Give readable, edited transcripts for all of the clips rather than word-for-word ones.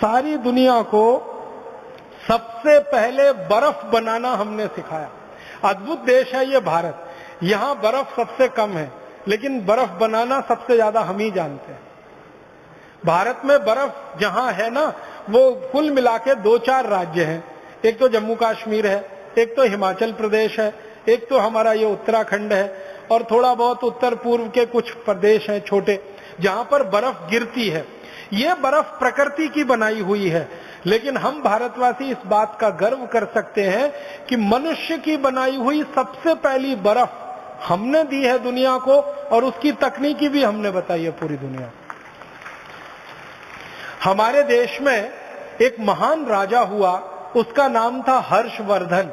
सारी दुनिया को सबसे पहले बर्फ बनाना हमने सिखाया। अद्भुत देश है ये भारत। यहां बर्फ सबसे कम है, लेकिन बर्फ बनाना सबसे ज्यादा हम ही जानते हैं। भारत में बर्फ जहां है ना, वो कुल मिला के 2-4 राज्य हैं। एक तो जम्मू कश्मीर है, एक तो हिमाचल प्रदेश है, एक तो हमारा ये उत्तराखंड है, और थोड़ा बहुत उत्तर पूर्व के कुछ प्रदेश हैं छोटे, जहां पर बर्फ गिरती है। ये बर्फ प्रकृति की बनाई हुई है, लेकिन हम भारतवासी इस बात का गर्व कर सकते हैं कि मनुष्य की बनाई हुई सबसे पहली बर्फ हमने दी है दुनिया को, और उसकी तकनीकी भी हमने बताई है पूरी दुनिया को। हमारे देश में एक महान राजा हुआ, उसका नाम था हर्षवर्धन।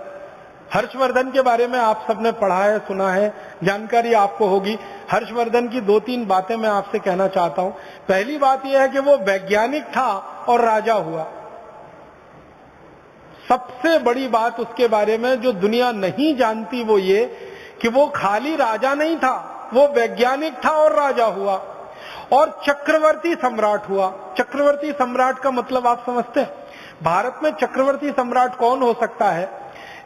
हर्षवर्धन के बारे में आप सबने पढ़ा है, सुना है, जानकारी आपको होगी। हर्षवर्धन की 2-3 बातें मैं आपसे कहना चाहता हूं। पहली बात यह है कि वो वैज्ञानिक था और राजा हुआ। सबसे बड़ी बात उसके बारे में जो दुनिया नहीं जानती वो ये कि वो खाली राजा नहीं था, वो वैज्ञानिक था और राजा हुआ, और चक्रवर्ती सम्राट हुआ। चक्रवर्ती सम्राट का मतलब आप समझते हैं? भारत में चक्रवर्ती सम्राट कौन हो सकता है?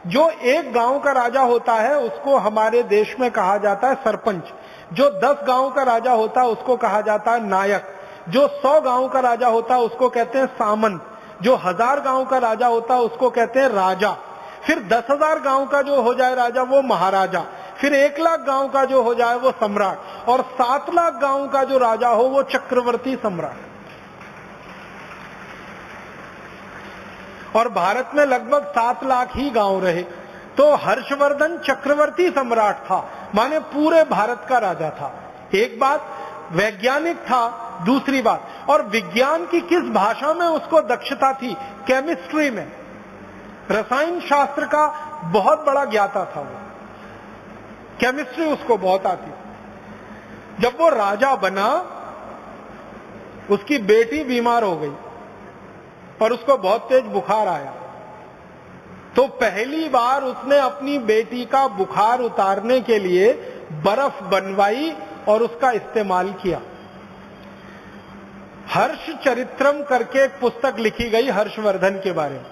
जो एक गांव का राजा होता है उसको हमारे देश में कहा जाता है सरपंच। जो 10 गांव का राजा होता है उसको कहा जाता है नायक। जो 100 गांव का राजा होता है उसको कहते हैं सामंत। जो 1000 गांव का राजा होता है उसको कहते हैं राजा। फिर 10,000 गांव का जो हो जाए राजा वो महाराजा। फिर 1 लाख गांव का जो हो जाए वो सम्राट, और 7 लाख गांव का जो राजा हो वो चक्रवर्ती सम्राट। और भारत में लगभग 7 लाख ही गांव रहे, तो हर्षवर्धन चक्रवर्ती सम्राट था, माने पूरे भारत का राजा था। एक बात, वैज्ञानिक था। दूसरी बात, और विज्ञान की किस भाषा में उसको दक्षता थी? केमिस्ट्री में, रसायन शास्त्र का बहुत बड़ा ज्ञाता था वो। केमिस्ट्री उसको बहुत आती। जब वो राजा बना, उसकी बेटी बीमार हो गई और उसको बहुत तेज बुखार आया, तो पहली बार उसने अपनी बेटी का बुखार उतारने के लिए बर्फ बनवाई और उसका इस्तेमाल किया। हर्ष चरित्रम करके एक पुस्तक लिखी गई हर्षवर्धन के बारे में,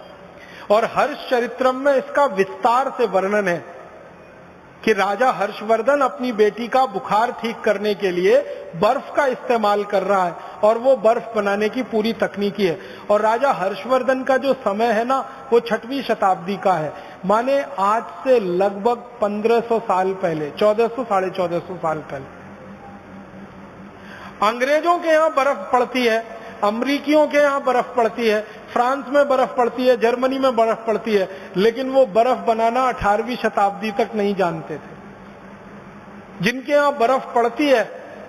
और हर्ष चरित्रम में इसका विस्तार से वर्णन है कि राजा हर्षवर्धन अपनी बेटी का बुखार ठीक करने के लिए बर्फ का इस्तेमाल कर रहा है, और वो बर्फ बनाने की पूरी तकनीकी है। और राजा हर्षवर्धन का जो समय है ना, वो 6वीं शताब्दी का है, माने आज से लगभग 1500 साल पहले, 1400 साढ़े 1400 साल पहले। अंग्रेजों के यहां बर्फ पड़ती है, अमरीकियों के यहां बर्फ पड़ती है, फ्रांस में बर्फ पड़ती है, जर्मनी में बर्फ पड़ती है, लेकिन वो बर्फ बनाना 18वीं शताब्दी तक नहीं जानते थे। जिनके यहां बर्फ पड़ती है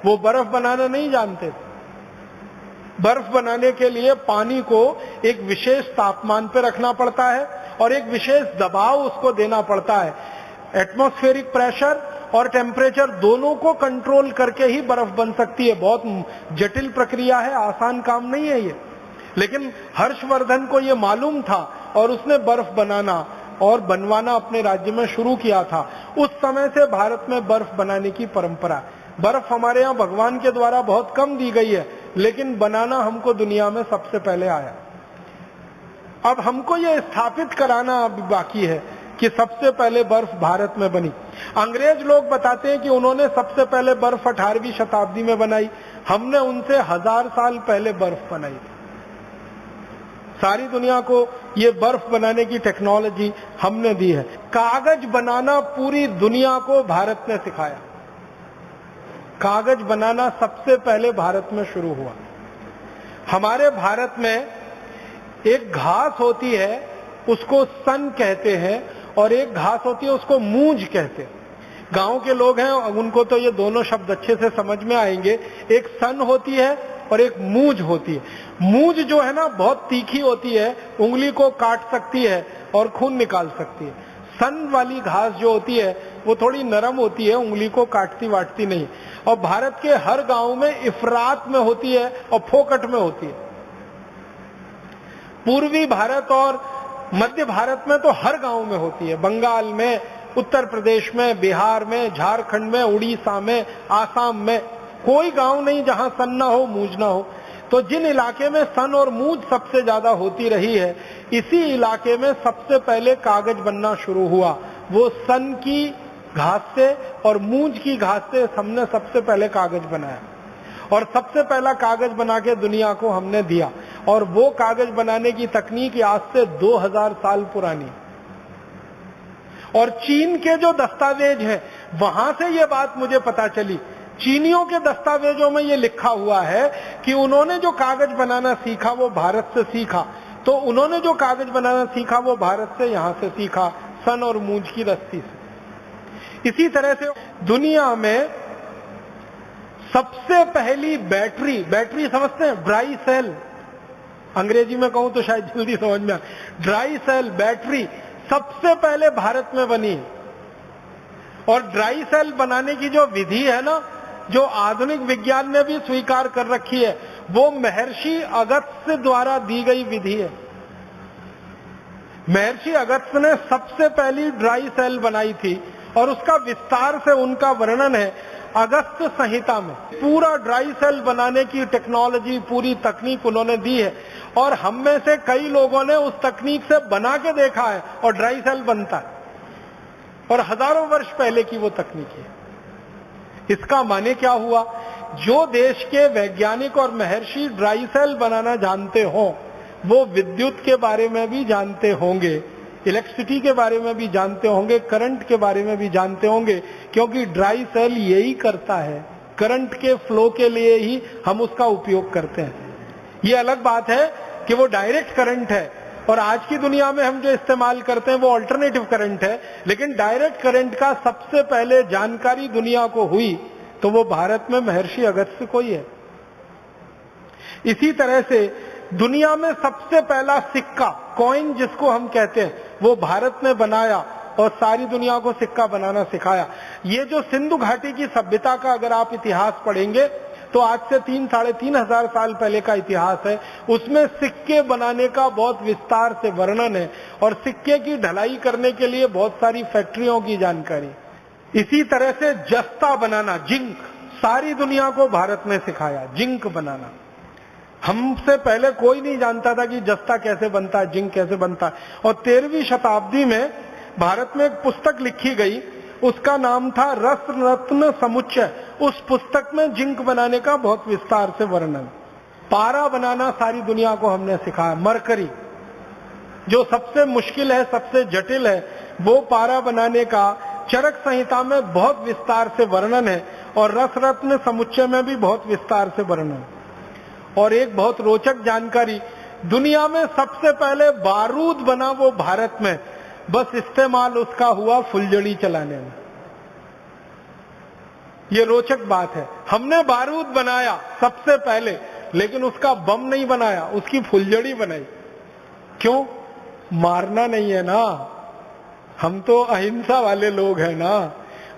वो बर्फ बनाना नहीं जानते थे। बर्फ बनाने के लिए पानी को एक विशेष तापमान पर रखना पड़ता है और एक विशेष दबाव उसको देना पड़ता है। एटमॉस्फेरिक प्रेशर और टेम्परेचर दोनों को कंट्रोल करके ही बर्फ बन सकती है। बहुत जटिल प्रक्रिया है, आसान काम नहीं है ये, लेकिन हर्षवर्धन को ये मालूम था और उसने बर्फ बनाना और बनवाना अपने राज्य में शुरू किया था। उस समय से भारत में बर्फ बनाने की परंपरा। बर्फ हमारे यहाँ भगवान के द्वारा बहुत कम दी गई है, लेकिन बनाना हमको दुनिया में सबसे पहले आया। अब हमको ये स्थापित कराना अभी बाकी है कि सबसे पहले बर्फ भारत में बनी। अंग्रेज लोग बताते हैं कि उन्होंने सबसे पहले बर्फ 18वीं शताब्दी में बनाई। हमने उनसे 1000 साल पहले बर्फ बनाई। सारी दुनिया को ये बर्फ बनाने की टेक्नोलॉजी हमने दी है। कागज बनाना पूरी दुनिया को भारत ने सिखाया। कागज बनाना सबसे पहले भारत में शुरू हुआ। हमारे भारत में एक घास होती है, उसको सन कहते हैं, और एक घास होती है उसको मूंज कहते हैं। गांव के लोग हैं उनको तो ये दोनों शब्द अच्छे से समझ में आएंगे। एक सन होती है और एक मूंज होती है। मूंज जो है ना बहुत तीखी होती है, उंगली को काट सकती है और खून निकाल सकती है। सन वाली घास जो होती है वो थोड़ी नरम होती है, उंगली को काटती वाटती नहीं। और भारत के हर गांव में इफरात में होती है और फोकट में होती है। पूर्वी भारत और मध्य भारत में तो हर गांव में होती है। बंगाल में, उत्तर प्रदेश में, बिहार में, झारखंड में, उड़ीसा में, आसाम में कोई गांव नहीं जहां सन ना हो, मूंज ना हो। तो जिन इलाके में सन और मूंज सबसे ज्यादा होती रही है, इसी इलाके में सबसे पहले कागज बनना शुरू हुआ। वो सन की घास से और मूंज की घास से हमने सबसे पहले कागज बनाया और सबसे पहला कागज बना के दुनिया को हमने दिया। और वो कागज बनाने की तकनीक आज से 2000 साल पुरानी। और चीन के जो दस्तावेज है, वहां से ये बात मुझे पता चली। चीनियों के दस्तावेजों में ये लिखा हुआ है कि उन्होंने जो कागज बनाना सीखा वो भारत से सीखा। तो उन्होंने जो कागज बनाना सीखा वो भारत से, यहां से सीखा, सन और मूंज की रस्सी से। इसी तरह से दुनिया में सबसे पहली बैटरी समझते हैं, ड्राई सेल, अंग्रेजी में कहूं तो शायद जल्दी समझ में, ड्राई सेल बैटरी सबसे पहले भारत में बनी। और ड्राई सेल बनाने की जो विधि है ना, जो आधुनिक विज्ञान ने भी स्वीकार कर रखी है, वो महर्षि अगस्त्य द्वारा दी गई विधि है। महर्षि अगस्त्य ने सबसे पहली ड्राई सेल बनाई थी और उसका विस्तार से उनका वर्णन है अगस्त्य संहिता में। पूरा ड्राई सेल बनाने की टेक्नोलॉजी, पूरी तकनीक उन्होंने दी है और हम में से कई लोगों ने उस तकनीक से बना के देखा है और ड्राई सेल बनता है, और हजारों वर्ष पहले की वो तकनीक है। इसका माने क्या हुआ, जो देश के वैज्ञानिक और महर्षि ड्राई सेल बनाना जानते हो, वो विद्युत के बारे में भी जानते होंगे, इलेक्ट्रिसिटी के बारे में भी जानते होंगे, करंट के बारे में भी जानते होंगे, क्योंकि ड्राई सेल यही करता है। करंट के फ्लो के लिए ही हम उसका उपयोग करते हैं। ये अलग बात है कि वो डायरेक्ट करंट है और आज की दुनिया में हम जो इस्तेमाल करते हैं वो अल्टरनेटिव करंट है, लेकिन डायरेक्ट करंट का सबसे पहले जानकारी दुनिया को हुई तो वो भारत में महर्षि अगस्त्य को ही है। इसी तरह से दुनिया में सबसे पहला सिक्का, कॉइन जिसको हम कहते हैं, वो भारत ने बनाया और सारी दुनिया को सिक्का बनाना सिखाया। ये जो सिंधु घाटी की सभ्यता का अगर आप इतिहास पढ़ेंगे तो आज से 3-3.5 हजार साल पहले का इतिहास है। उसमें सिक्के बनाने का बहुत विस्तार से वर्णन है और सिक्के की ढलाई करने के लिए बहुत सारी फैक्ट्रियों की जानकारी। इसी तरह से जस्ता बनाना, जिंक, सारी दुनिया को भारत ने सिखाया जिंक बनाना। हमसे पहले कोई नहीं जानता था कि जस्ता कैसे बनता है, जिंक कैसे बनता है। और 13वीं शताब्दी में भारत में एक पुस्तक लिखी गई, उसका नाम था रस रत्न समुच्चय। उस पुस्तक में जिंक बनाने का बहुत विस्तार से वर्णन। पारा बनाना सारी दुनिया को हमने सिखाया। मरकरी जो सबसे मुश्किल है, सबसे जटिल है, वो पारा बनाने का चरक संहिता में बहुत विस्तार से वर्णन है और रस रत्न समुच्चय में भी बहुत विस्तार से वर्णन। और एक बहुत रोचक जानकारी, दुनिया में सबसे पहले बारूद बना वो भारत में, बस इस्तेमाल उसका हुआ फुलझड़ी चलाने में। ये रोचक बात है, हमने बारूद बनाया सबसे पहले, लेकिन उसका बम नहीं बनाया, उसकी फुलझड़ी बनाई। क्यों? मारना नहीं है ना, हम तो अहिंसा वाले लोग हैं ना।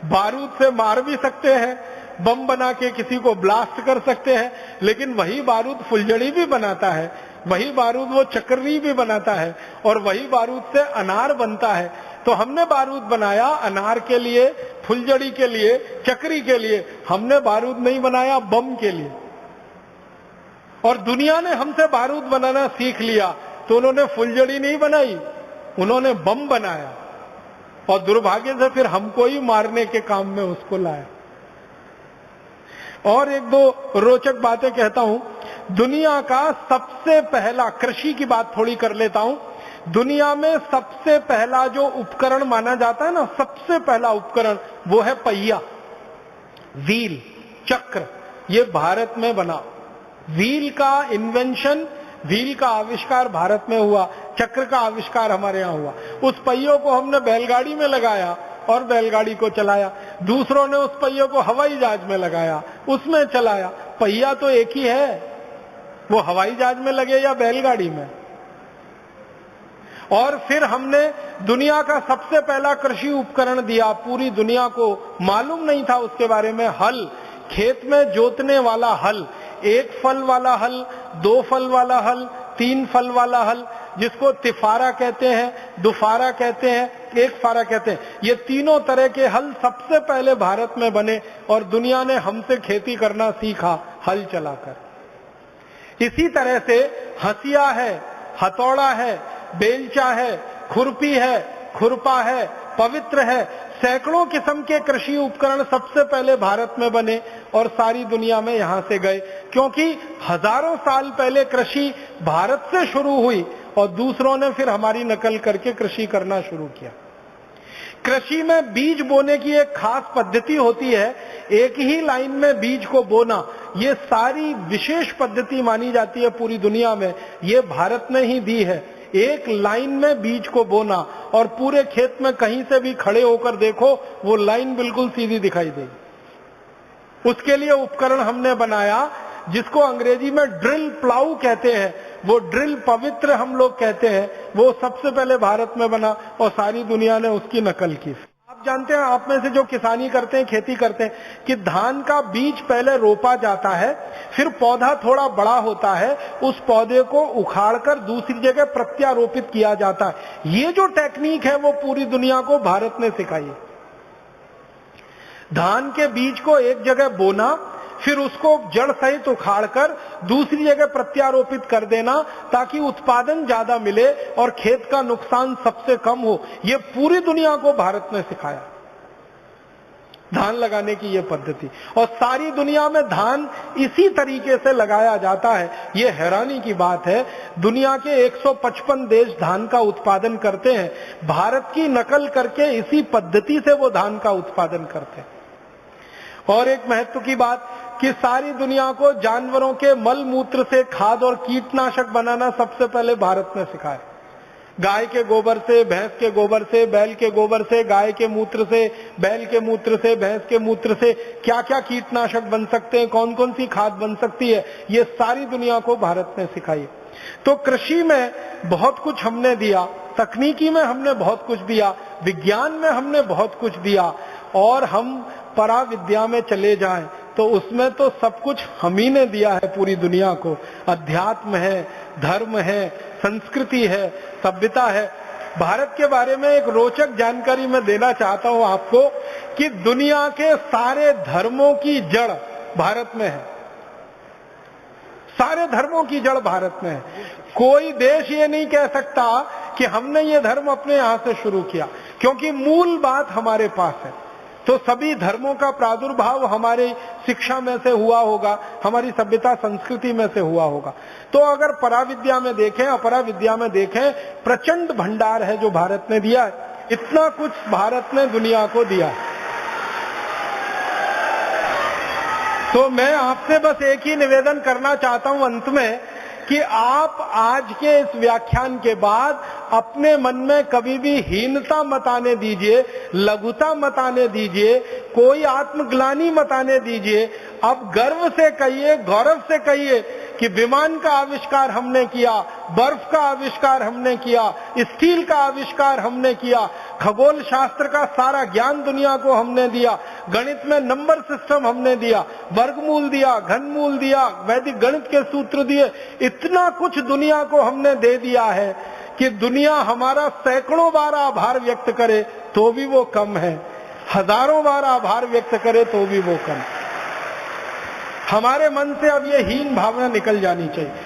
बारूद से मार भी सकते हैं, बम बना के किसी को ब्लास्ट कर सकते हैं, लेकिन वही बारूद फुलझड़ी भी बनाता है, वही बारूद वो चक्री भी बनाता है और वही बारूद से अनार बनता है। तो हमने बारूद बनाया अनार के लिए, फुलझड़ी के लिए, चक्री के लिए, हमने बारूद नहीं बनाया बम के लिए। और दुनिया ने हमसे बारूद बनाना सीख लिया तो उन्होंने फुलझड़ी नहीं बनाई, उन्होंने बम बनाया और दुर्भाग्य से फिर हमको ही मारने के काम में उसको लाया। और एक दो रोचक बातें कहता हूं। दुनिया का सबसे पहला, कृषि की बात थोड़ी कर लेता हूं। दुनिया में सबसे पहला जो उपकरण माना जाता है ना, सबसे पहला उपकरण, वो है पहिया, व्हील, चक्र। ये भारत में बना। व्हील का इन्वेंशन, व्हील का आविष्कार भारत में हुआ, चक्र का आविष्कार हमारे यहां हुआ। उस पहियों को हमने बैलगाड़ी में लगाया और बैलगाड़ी को चलाया। दूसरों ने उस पहियों को हवाई जहाज में लगाया, उसमें चलाया। पहिया तो एक ही है, वो हवाई जहाज में लगे या बैलगाड़ी में। और फिर हमने दुनिया का सबसे पहला कृषि उपकरण दिया, पूरी दुनिया को मालूम नहीं था उसके बारे में, हल, खेत में जोतने वाला हल। 1 फल वाला हल, 2 फल वाला हल, 3 फल वाला हल, जिसको तिफारा कहते हैं, दुफारा कहते हैं, 1 फारा कहते हैं। ये तीनों तरह के हल सबसे पहले भारत में बने और दुनिया ने हमसे खेती करना सीखा हल चलाकर। इसी तरह से हंसिया है, हथौड़ा है, बेलचा है, खुरपी है, खुरपा है, पवित्र है, सैकड़ों किस्म के कृषि उपकरण सबसे पहले भारत में बने और सारी दुनिया में यहां से गए, क्योंकि हजारों साल पहले कृषि भारत से शुरू हुई और दूसरों ने फिर हमारी नकल करके कृषि करना शुरू किया। कृषि में बीज बोने की एक खास पद्धति होती है, एक ही लाइन में बीज को बोना, ये सारी विशेष पद्धति मानी जाती है पूरी दुनिया में, ये भारत ने ही दी है। एक लाइन में बीज को बोना और पूरे खेत में कहीं से भी खड़े होकर देखो वो लाइन बिल्कुल सीधी दिखाई देगी। उसके लिए उपकरण हमने बनाया जिसको अंग्रेजी में ड्रिल प्लाऊ कहते हैं, वो ड्रिल पवित्र हम लोग कहते हैं, वो सबसे पहले भारत में बना और सारी दुनिया ने उसकी नकल की। आप जानते हैं, आप में से जो किसानी करते हैं, खेती करते हैं, कि धान का बीज पहले रोपा जाता है, फिर पौधा थोड़ा बड़ा होता है, उस पौधे को उखाड़कर दूसरी जगह प्रत्यारोपित किया जाता है। ये जो टेक्निक है वो पूरी दुनिया को भारत ने सिखाई है। धान के बीज को एक जगह बोना, फिर उसको जड़ सहित उखाड़कर दूसरी जगह प्रत्यारोपित कर देना ताकि उत्पादन ज्यादा मिले और खेत का नुकसान सबसे कम हो, ये पूरी दुनिया को भारत ने सिखाया धान लगाने की ये पद्धति। और सारी दुनिया में धान इसी तरीके से लगाया जाता है। ये हैरानी की बात है, दुनिया के 155 देश धान का उत्पादन करते हैं, भारत की नकल करके इसी पद्धति से वो धान का उत्पादन करते हैं। और एक महत्व की बात कि सारी दुनिया को जानवरों के मल मूत्र से खाद और कीटनाशक बनाना सबसे पहले भारत ने सिखाया। गाय के गोबर से, भैंस के गोबर से, बैल के गोबर से, गाय के मूत्र से, बैल के मूत्र से, भैंस के मूत्र से क्या क्या कीटनाशक बन सकते हैं, कौन कौन सी खाद बन सकती है, ये सारी दुनिया को भारत ने सिखाई। तो कृषि में बहुत कुछ हमने दिया, तकनीकी में हमने बहुत कुछ दिया, विज्ञान में हमने बहुत कुछ दिया, और हम पराविद्या में चले जाएं तो उसमें तो सब कुछ हम ही ने दिया है पूरी दुनिया को। अध्यात्म है, धर्म है, संस्कृति है, सभ्यता है। भारत के बारे में एक रोचक जानकारी मैं देना चाहता हूं आपको कि दुनिया के सारे धर्मों की जड़ भारत में है। सारे धर्मों की जड़ भारत में है। कोई देश ये नहीं कह सकता कि हमने ये धर्म अपने यहां से शुरू किया, क्योंकि मूल बात हमारे पास है। तो सभी धर्मों का प्रादुर्भाव हमारी शिक्षा में से हुआ होगा, हमारी सभ्यता संस्कृति में से हुआ होगा। तो अगर पराविद्या में देखें, अपराविद्या में देखें, प्रचंड भंडार है जो भारत ने दिया। इतना कुछ भारत ने दुनिया को दिया। तो मैं आपसे बस एक ही निवेदन करना चाहता हूं अंत में कि आप आज के इस व्याख्यान के बाद अपने मन में कभी भी हीनता मत आने दीजिए, लघुता मत आने दीजिए, कोई आत्मग्लानि मत आने दीजिए। अब गर्व से कहिए, गौरव से कहिए कि विमान का आविष्कार हमने किया, बर्फ का आविष्कार हमने किया, स्टील का आविष्कार हमने किया, खगोल शास्त्र का सारा ज्ञान दुनिया को हमने दिया, गणित में नंबर सिस्टम हमने दिया, वर्गमूल दिया, घनमूल दिया, वैदिक गणित के सूत्र दिए। इतना कुछ दुनिया को हमने दे दिया है कि दुनिया हमारा सैकड़ों बार आभार व्यक्त करे तो भी वो कम है, हजारों बार आभार व्यक्त करे तो भी वो कम। हमारे मन से अब ये हीन भावना निकल जानी चाहिए।